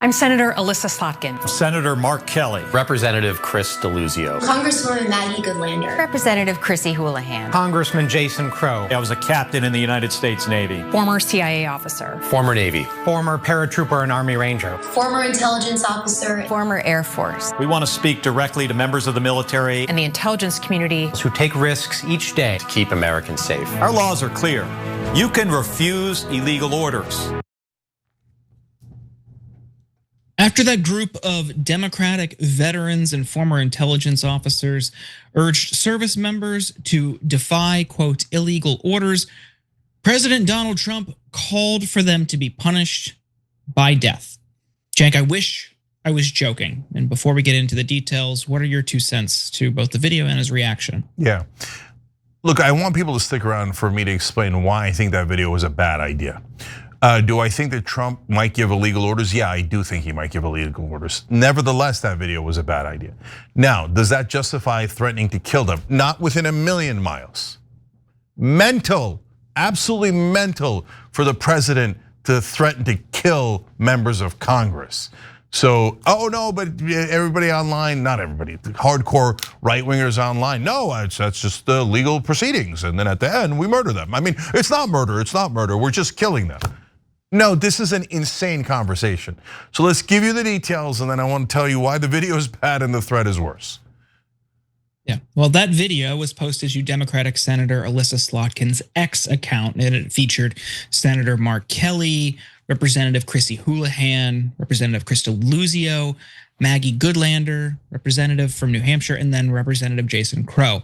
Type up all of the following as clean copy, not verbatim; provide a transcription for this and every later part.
I'm Senator Alyssa Slotkin. Senator Mark Kelly. Representative Chris Deluzio. Congresswoman Maggie Goodlander. Representative Chrissy Houlihan. Congressman Jason Crow. I was a captain in the United States Navy. Former CIA officer. Former Navy. Former paratrooper and Army Ranger. Former intelligence officer. Former Air Force. We want to speak directly to members of the military and the intelligence community who take risks each day to keep Americans safe. Our laws are clear. You can refuse illegal orders. After that group of Democratic veterans and former intelligence officers urged service members to defy, quote, illegal orders, President Donald Trump called for them to be punished by death. Cenk, I wish I was joking. And before we get into the details, what are your 2 cents to both the video and his reaction? Yeah. Look, I want people to stick around for me to explain why I think that video was a bad idea. Do I think that Trump might give illegal orders? Yeah, I do think he might give illegal orders. Nevertheless, that video was a bad idea. Now, does that justify threatening to kill them? Not within a million miles. Mental, absolutely mental for the president to threaten to kill members of Congress. So, oh no, but everybody online, not everybody, hardcore right-wingers online, no, that's just the legal proceedings. And then at the end, we murder them. I mean, it's not murder, we're just killing them. No, this is an insane conversation. So let's give you the details and then I want to tell you why the video is bad and the threat is worse. Yeah, well, that video was posted to Democratic Senator Alyssa Slotkin's X account, and it featured Senator Mark Kelly, Representative Chrissy Houlihan, Representative Chris Deluzio, Maggie Goodlander, representative from New Hampshire, and then Representative Jason Crow.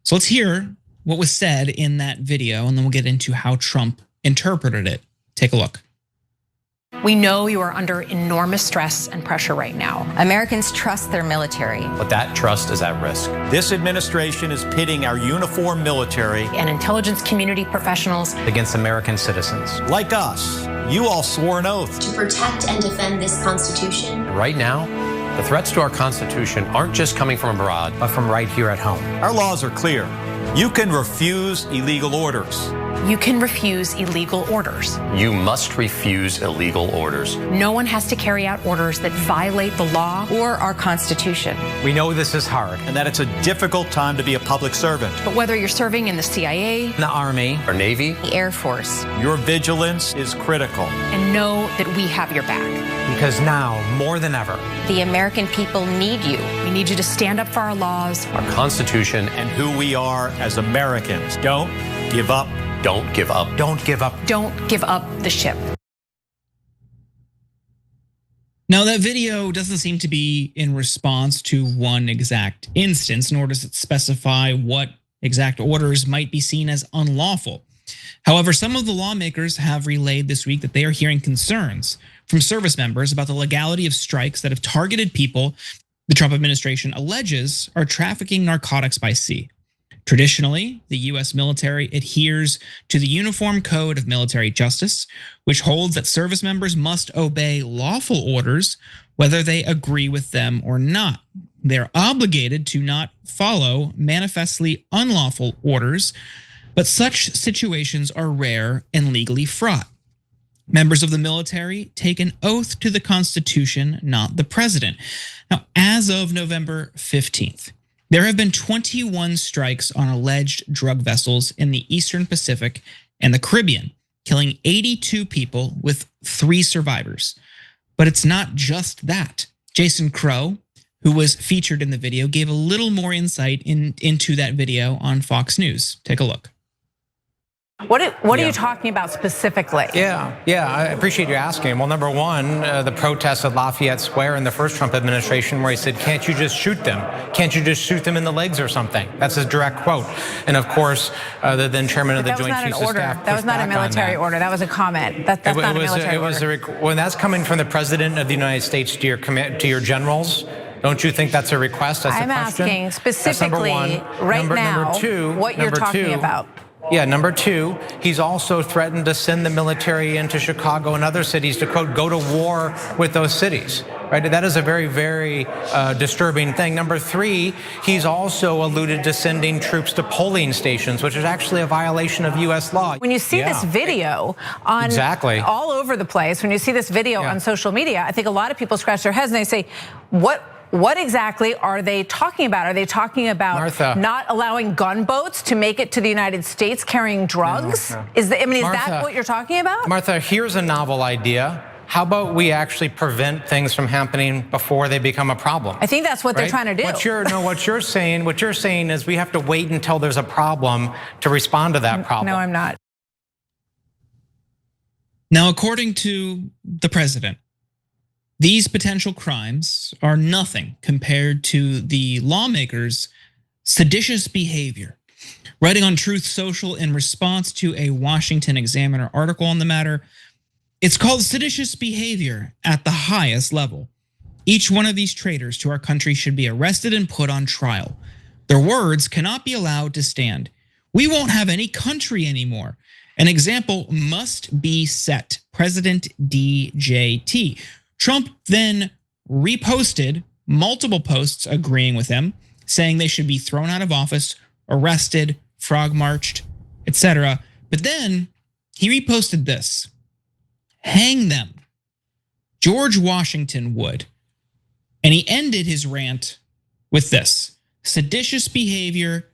So let's hear what was said in that video, and then we'll get into how Trump interpreted it. Take a look. We know you are under enormous stress and pressure right now. Americans trust their military. But that trust is at risk. This administration is pitting our uniformed military and intelligence community professionals against American citizens. Like us. You all swore an oath to protect and defend this Constitution. Right now, the threats to our Constitution aren't just coming from abroad, but from right here at home. Our laws are clear. You can refuse illegal orders. You can refuse illegal orders. You must refuse illegal orders. No one has to carry out orders that violate the law or our Constitution. We know this is hard. And that it's a difficult time to be a public servant. But whether you're serving in the CIA, the Army, or Navy, the Air Force, your vigilance is critical. And know that we have your back. Because now, more than ever, the American people need you. We need you to stand up for our laws, our Constitution, and who we are as Americans. Don't give up. Don't give up. Don't give up. Don't give up the ship. Now, that video doesn't seem to be in response to one exact instance, nor does it specify what exact orders might be seen as unlawful. However, some of the lawmakers have relayed this week that they are hearing concerns from service members about the legality of strikes that have targeted people the Trump administration alleges are trafficking narcotics by sea. Traditionally, the US military adheres to the Uniform Code of Military Justice, which holds that service members must obey lawful orders, whether they agree with them or not. They're obligated to not follow manifestly unlawful orders, but such situations are rare and legally fraught. Members of the military take an oath to the Constitution, not the president. Now, as of November 15th, there have been 21 strikes on alleged drug vessels in the Eastern Pacific and the Caribbean, killing 82 people with 3 survivors. But it's not just that. Jason Crow, who was featured in the video, gave a little more insight into that video on Fox News. Take a look. What are you talking about specifically? Yeah, I appreciate you asking. Well, number one, the protests at Lafayette Square in the first Trump administration where he said, can't you just shoot them? Can't you just shoot them in the legs or something? That's his direct quote. And of course, the then chairman of the Joint Chiefs of Staff. That was not a military order. That was a comment. That's not a military order. When that's coming from the president of the United States to your generals, don't you think that's a request? That's I'm a question? asking specifically right now what you're talking about. Yeah, number two, he's also threatened to send the military into Chicago and other cities to, quote, go to war with those cities, right? That is a very, very disturbing thing. Number three, he's also alluded to sending troops to polling stations, which is actually a violation of US law. When you see this video on all over the place, when you see this video on social media, I think a lot of people scratch their heads and they say, what exactly are they talking about? Are they talking about not allowing gunboats to make it to the United States carrying drugs? Is that what you're talking about? Martha, here's a novel idea. How about we actually prevent things from happening before they become a problem? I think that's what they're trying to do. What you're saying is we have to wait until there's a problem to respond to that problem. No, I'm not. Now, according to the president, these potential crimes are nothing compared to the lawmakers' seditious behavior. Writing on Truth Social in response to a Washington Examiner article on the matter, it's called seditious behavior at the highest level. Each one of these traitors to our country should be arrested and put on trial. Their words cannot be allowed to stand. We won't have any country anymore. An example must be set. President DJT. Trump then reposted multiple posts agreeing with him, saying they should be thrown out of office, arrested, frog marched, etc. But then he reposted this: hang them. George Washington would. And he ended his rant with this: seditious behavior,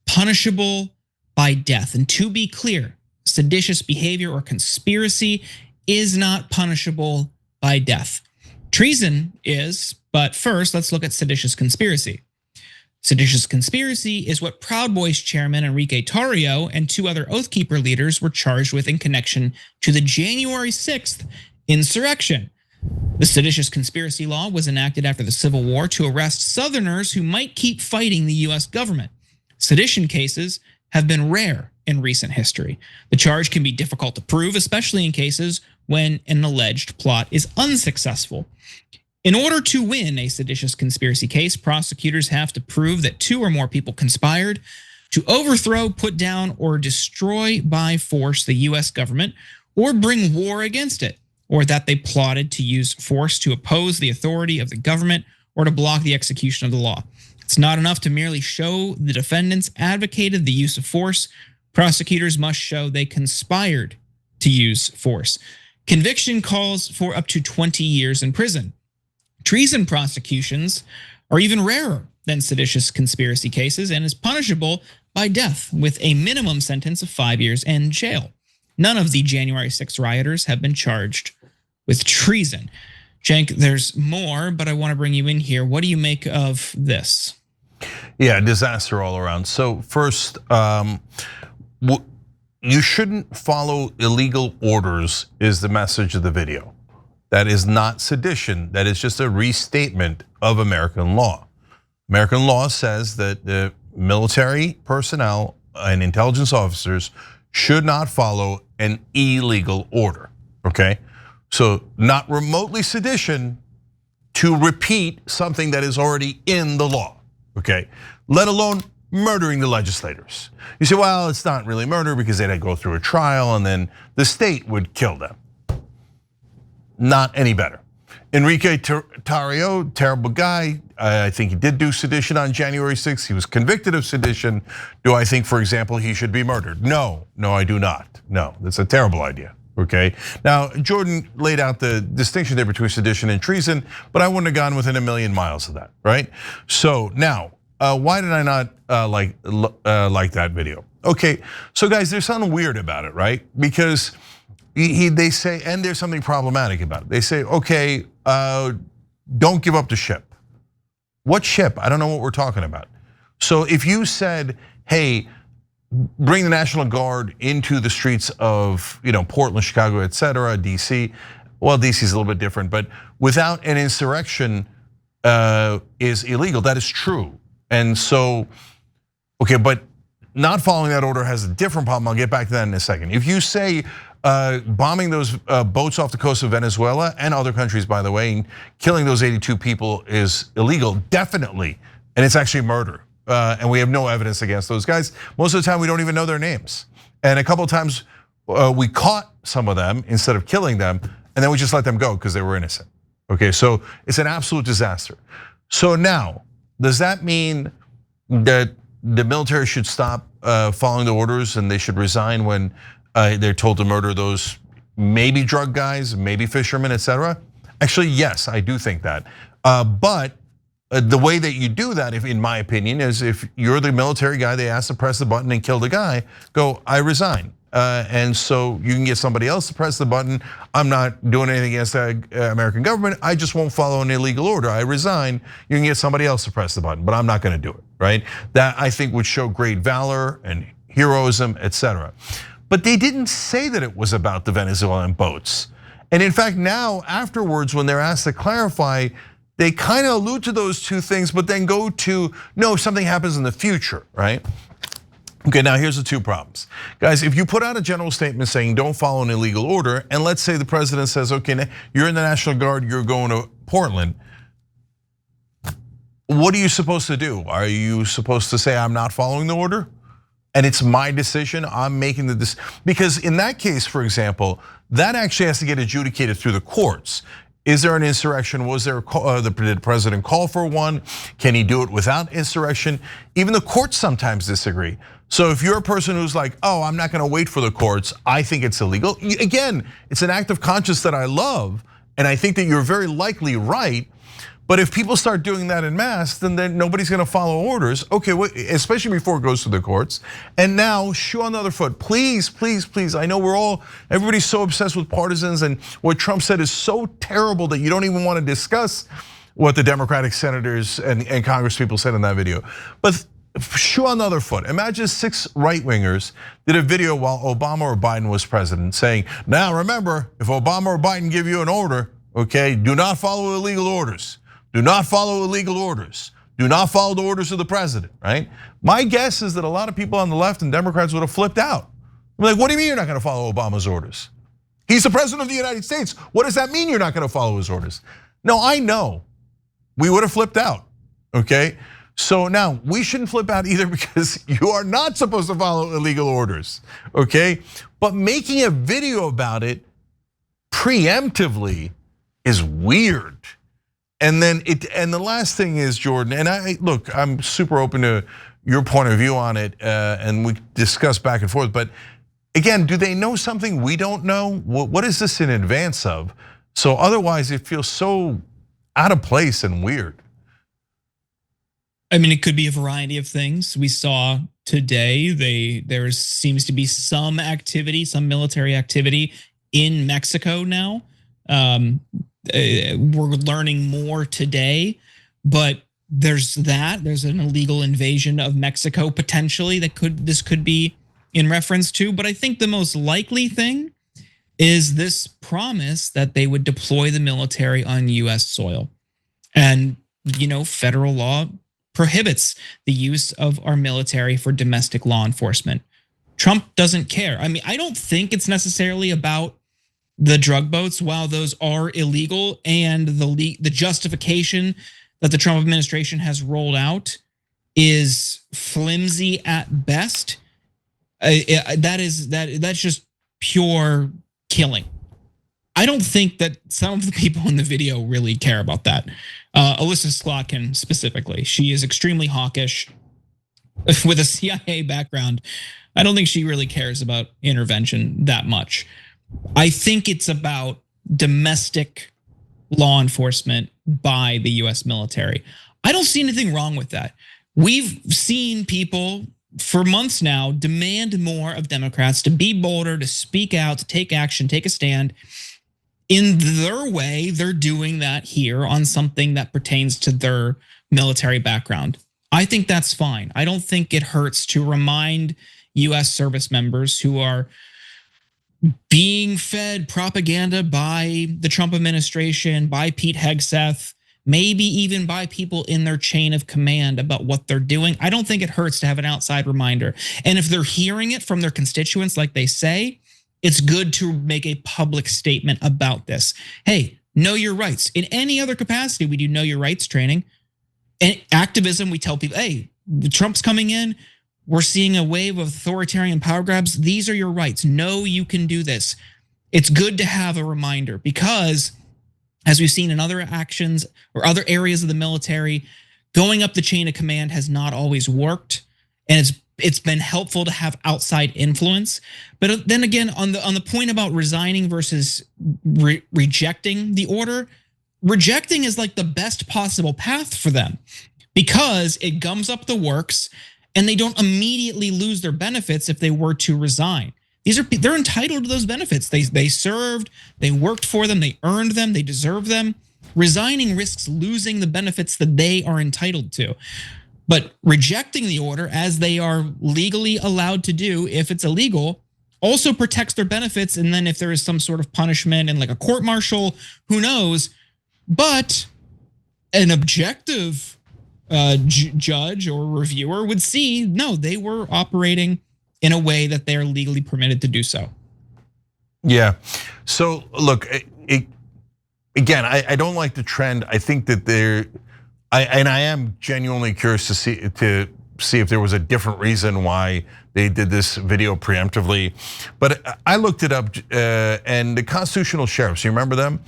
punishable by death. And to be clear, seditious behavior or conspiracy is not punishable by death. Treason is, but first let's look at seditious conspiracy. Seditious conspiracy is what Proud Boys chairman Enrique Tarrio and two other Oath Keeper leaders were charged with in connection to the January 6th insurrection. The seditious conspiracy law was enacted after the Civil War to arrest Southerners who might keep fighting the US government. Sedition cases have been rare in recent history. The charge can be difficult to prove, especially in cases when an alleged plot is unsuccessful. In order to win a seditious conspiracy case, prosecutors have to prove that two or more people conspired to overthrow, put down, or destroy by force the US government, or bring war against it, or that they plotted to use force to oppose the authority of the government or to block the execution of the law. It's not enough to merely show the defendants advocated the use of force. Prosecutors must show they conspired to use force. Conviction calls for up to 20 years in prison. Treason prosecutions are even rarer than seditious conspiracy cases and is punishable by death with a minimum sentence of 5 years in jail. None of the January 6th rioters have been charged with treason. Cenk, there's more, but I want to bring you in here. What do you make of this? Yeah, disaster all around. So first, you shouldn't follow illegal orders is the message of the video. That is not sedition. That is just a restatement of American law. American law says that the military personnel and intelligence officers should not follow an illegal order, okay? So not remotely sedition to repeat something that is already in the law, okay? Let alone murdering the legislators. You say, well, it's not really murder because they'd go through a trial and then the state would kill them. Not any better. Enrique Tarrio, terrible guy. I think he did do sedition on January 6th. He was convicted of sedition. Do I think, for example, he should be murdered? No, I do not. No, that's a terrible idea, okay? Now, Jordan laid out the distinction there between sedition and treason, but I wouldn't have gone within a million miles of that, right? So now, why did I not like that video? Okay, so guys, there's something weird about it, right? Because they say, and there's something problematic about it. They say, okay, don't give up the ship. What ship? I don't know what we're talking about. So if you said, hey, bring the National Guard into the streets of Portland, Chicago, etc., DC. Well, DC is a little bit different, but without an insurrection is illegal. That is true. And so, okay, but not following that order has a different problem. I'll get back to that in a second. If you say bombing those boats off the coast of Venezuela and other countries, by the way, and killing those 82 people is illegal, definitely, and it's actually murder. And we have no evidence against those guys. Most of the time, we don't even know their names. And a couple of times we caught some of them instead of killing them, and then we just let them go because they were innocent. Okay, so it's an absolute disaster. So now, does that mean that the military should stop following the orders and they should resign when they're told to murder those maybe drug guys, maybe fishermen, etc.? Actually, yes, I do think that. But the way that you do that, in my opinion, is if you're the military guy, they ask to press the button and kill the guy, go, I resign. And so you can get somebody else to press the button. I'm not doing anything against the American government. I just won't follow an illegal order. I resign. You can get somebody else to press the button, but I'm not gonna do it, right? That I think would show great valor and heroism, etc. But they didn't say that it was about the Venezuelan boats. And in fact, now afterwards, when they're asked to clarify, they kind of allude to those two things, but then go to, no, something happens in the future, right? Okay, now here's the two problems. Guys, if you put out a general statement saying don't follow an illegal order, and let's say the president says, okay, you're in the National Guard, you're going to Portland, what are you supposed to do? Are you supposed to say, I'm not following the order? And it's my decision, I'm making the decision. Because in that case, for example, that actually has to get adjudicated through the courts. Is there an insurrection? Was there, did the president call for one? Can he do it without insurrection? Even the courts sometimes disagree. So if you're a person who's like, oh, I'm not gonna wait for the courts, I think it's illegal. Again, it's an act of conscience that I love, and I think that you're very likely right. But if people start doing that en masse, then nobody's gonna follow orders. Okay, especially before it goes to the courts. And now, shoe on the other foot, please, please, please. I know everybody's so obsessed with partisans, and what Trump said is so terrible that you don't even wanna discuss what the Democratic senators and Congress people said in that video. But shoe on the other foot. Imagine 6 right-wingers did a video while Obama or Biden was president saying, now remember, if Obama or Biden give you an order, okay, do not follow illegal orders. Do not follow illegal orders. Do not follow the orders of the president, right? My guess is that a lot of people on the left and Democrats would have flipped out. I'm like, what do you mean you're not gonna follow Obama's orders? He's the president of the United States. What does that mean you're not gonna follow his orders? No, I know. We would have flipped out, okay? So now, we shouldn't flip out either because you are not supposed to follow illegal orders, okay? But making a video about it preemptively is weird. And then the last thing is, Jordan, and look, I'm super open to your point of view on it, and we discuss back and forth, but again, do they know something we don't know? What is this in advance of? So otherwise it feels so out of place and weird. I mean, it could be a variety of things. We saw today, there seems to be some activity, some military activity in Mexico now. We're learning more today, but there's an illegal invasion of Mexico potentially that this could be in reference to. But I think the most likely thing is this promise that they would deploy the military on US soil. And federal law prohibits the use of our military for domestic law enforcement. Trump doesn't care. I mean, I don't think it's necessarily about the drug boats, while those are illegal, and the justification that the Trump administration has rolled out is flimsy at best. That's just pure killing. I don't think that some of the people in the video really care about that. Alyssa Slotkin specifically, she is extremely hawkish with a CIA background. I don't think she really cares about intervention that much. I think it's about domestic law enforcement by the US military. I don't see anything wrong with that. We've seen people for months now demand more of Democrats to be bolder, to speak out, to take action, take a stand. In their way, they're doing that here on something that pertains to their military background. I think that's fine. I don't think it hurts to remind US service members who are being fed propaganda by the Trump administration, by Pete Hegseth, maybe even by people in their chain of command about what they're doing. I don't think it hurts to have an outside reminder. And if they're hearing it from their constituents like they say, it's good to make a public statement about this. Hey, know your rights. In any other capacity, we do know your rights training. And activism, we tell people, hey, Trump's coming in. we're seeing a wave of authoritarian power grabs. These are your rights. No, you can do this. It's good to have a reminder because, as we've seen in other actions or other areas of the military, going up the chain of command has not always worked, and it's been helpful to have outside influence. But then again, on the point about resigning versus rejecting the order, rejecting is like the best possible path for them because it gums up the works, and they don't immediately lose their benefits if they were to resign. They're entitled to those benefits. They served, they worked for them, they earned them, they deserve them. Resigning risks losing the benefits that they are entitled to. But rejecting the order, as they are legally allowed to do if it's illegal, also protects their benefits. And then if there is some sort of punishment and like a court-martial, who knows? But an objective judge or reviewer would see, no, they were operating in a way that they're legally permitted to do so. Yeah, so look, again, I don't like the trend. I think that I am genuinely curious to see if there was a different reason why they did this video preemptively. But I looked it up, and the constitutional sheriffs, you remember them?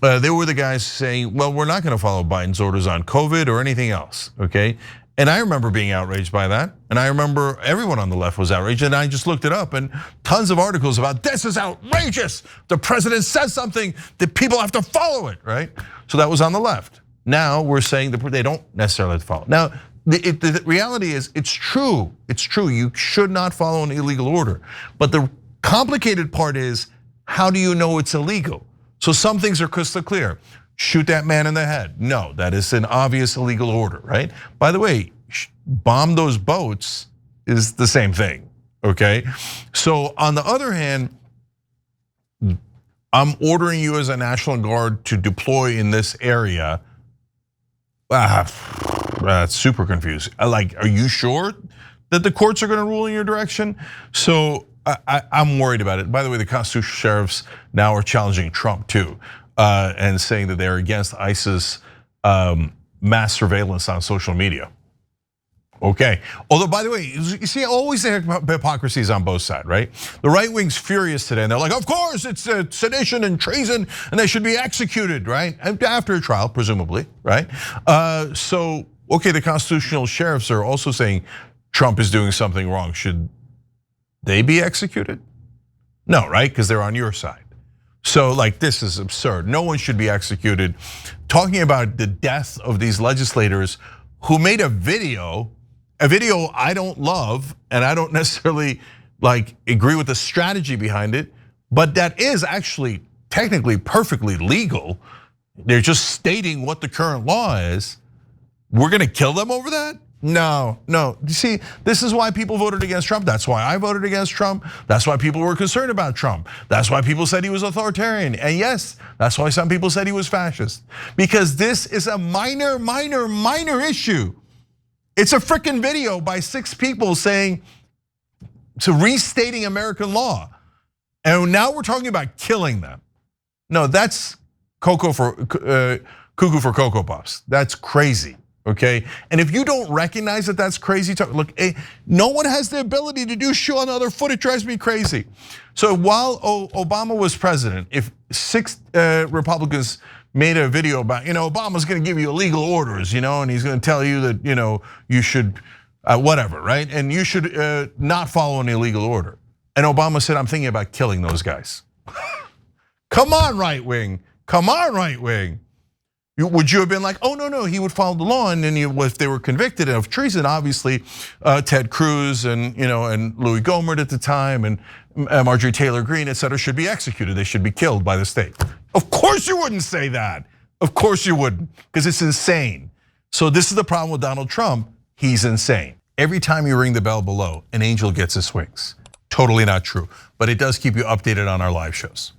They were the guys saying, well, we're not gonna follow Biden's orders on COVID or anything else, okay? And I remember being outraged by that. And I remember everyone on the left was outraged, and I just looked it up and tons of articles about this is outrageous. The president says something, that people have to follow it, right? So that was on the left. Now we're saying that they don't necessarily have to follow. Now, the reality is it's true, you should not follow an illegal order. But the complicated part is, how do you know it's illegal? So some things are crystal clear. Shoot that man in the head. No, that is an obvious illegal order, right? By the way, bomb those boats is the same thing, okay? So on the other hand, I'm ordering you as a National Guard to deploy in this area. That's super confused. Like, are you sure that the courts are gonna rule in your direction? So I'm worried about it. By the way, the constitutional sheriffs now are challenging Trump too, and saying that they're against ISIS mass surveillance on social media. Okay, although by the way, you see always the hypocrisies on both sides, right? The right wing's furious today and they're like, of course it's sedition and treason and they should be executed, right? After a trial, presumably, right? So, okay, the constitutional sheriffs are also saying Trump is doing something wrong. Should they be executed? No, right? Because they're on your side. So like, this is absurd. No one should be executed. Talking about the death of these legislators who made a video I don't love, and I don't necessarily like agree with the strategy behind it, but that is actually technically perfectly legal. They're just stating what the current law is. We're gonna kill them over that? No. You see, this is why people voted against Trump. That's why I voted against Trump. That's why people were concerned about Trump. That's why people said he was authoritarian. And yes, that's why some people said he was fascist. Because this is a minor issue. It's a freaking video by 6 people saying, restating American law. And now we're talking about killing them. No, that's cuckoo for Cocoa Puffs. That's crazy. Okay, and if you don't recognize that that's crazy, look, no one has the ability to do shoe on the other foot. It drives me crazy. So while Obama was president, if 6 Republicans made a video about, Obama's gonna give you illegal orders, and he's gonna tell you that, you should, whatever, right? And you should not follow an illegal order. And Obama said, I'm thinking about killing those guys. Come on, right wing. Come on, right wing. Would you have been like, oh no, he would follow the law, and then if they were convicted of treason, obviously Ted Cruz and and Louis Gohmert at the time and Marjorie Taylor Greene, et cetera, should be executed. They should be killed by the state. Of course you wouldn't say that. Of course you wouldn't, because it's insane. So this is the problem with Donald Trump. He's insane. Every time you ring the bell below, an angel gets his wings. Totally not true, but it does keep you updated on our live shows.